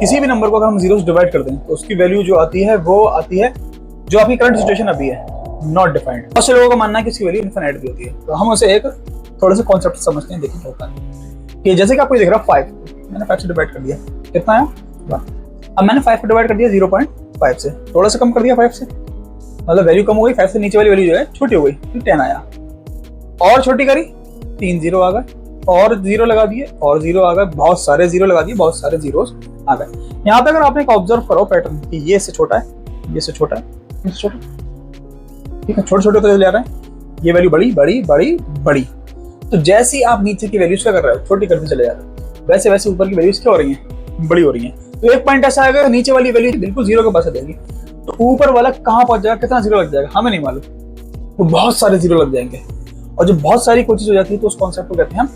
किसी भी नंबर को अगर हम जीरो से डिवाइड कर दें तो उसकी वैल्यू जो आती है वो आती है जो आपकी करंट सिचुएशन अभी है, नॉट डिफाइंड। बहुत से लोगों का मानना है कि इसकी वैल्यू इनफिनिट भी होती है। तो हम उसे एक थोड़े से कॉन्सेप्ट समझते हैं, देखिए क्या होता है कि जैसे कि आपको दिख रहा है 5, मैंने 5 से डिवाइड कर दिया, कितना है 1। अब मैंने 5 को डिवाइड कर दिया 0.5 से, थोड़ा सा कम कर दिया 5 से, मतलब वैल्यू कम हो गई, 5 से नीचे वाली वैल्यू जो है छोटी हो गई, 10 आया। और छोटी करी 3 जीरो आ गए, और जीरो लगा दिए, और जीरो आ गए, बहुत सारे जीरो लगा दिए, बहुत सारे जीरोस आ गए। यहाँ पे अगर आपने एक ऑब्जर्व करो पैटर्न कि ये इससे छोटा है, ये से छोटा है, इससे छोटा, ठीक है, छोटे छोटे तो ले आ रहे हैं, ये वैल्यू बड़ी बड़ी बड़ी बड़ी। तो जैसे ही आप नीचे की वैल्यूज क्या कर रहे हो, छोटी करते चले जा रहे हो, वैसे वैसे ऊपर की वैल्यूज क्या हो रही हैं, बड़ी हो रही हैं। तो एक पॉइंट ऐसा आएगा नीचे वाली वैल्यू बिल्कुल जीरो के पास आ जाएगी, तो ऊपर वाला कहाँ पहुंच जाएगा, कितना जीरो लग जाएगा हमें नहीं मालूम, तो बहुत सारे जीरो लग जाएंगे। और जब बहुत सारी कोई चीज हो जाती है तो उस कॉन्सेप्ट को कहते हैं हम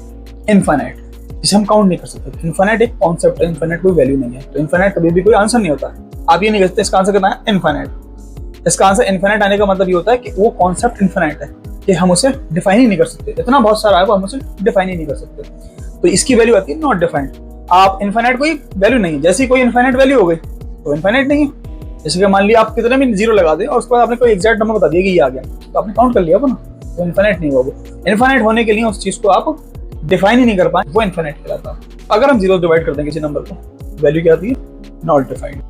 इनफाइनाइट, जिसे हम काउंट नहीं कर सकते। इनफाइनाइट एक कॉन्सेप्ट है, इनफाइनाइट कोई वैल्यू नहीं है, तो इनफाइनाइट कभी भी कोई आंसर नहीं होता। आप ये नहीं कहते इसका आंसर कितना है, इनफाइनाइट। इसका आंसर इनफाइनाइट आने का मतलब ये होता है कि वो कॉन्सेप्ट इनफाइनाइट है, कि हम उसे डिफाइन ही नहीं कर सकते, इतना बहुत सारा है वो हम उसे डिफाइन ही नहीं कर सकते। तो इसकी वैल्यू आती है नॉट डिफाइंड। आप इनफाइनाइट कोई वैल्यू नहीं है, जैसे कोई इनफाइनाइट वैल्यू हो गई तो इनफाइनाइट नहीं है। जैसे कि मान लिया आप कितने भी जीरो लगा दें और उसके बाद आपने कोई एग्जैक्ट नंबर बता दिया कि ये आ गया, तो आपने काउंट कर लिया वो ना, तो इनफाइनाइट नहीं हुआ वो। इनफाइनाइट होने के लिए उस चीज को आप डिफाइन ही नहीं कर पाए, वो इनफाइनाइट कहलाता है। अगर हम जीरो डिवाइड कर दें किसी नंबर को, वैल्यू क्या आती है, नॉट डिफाइंड।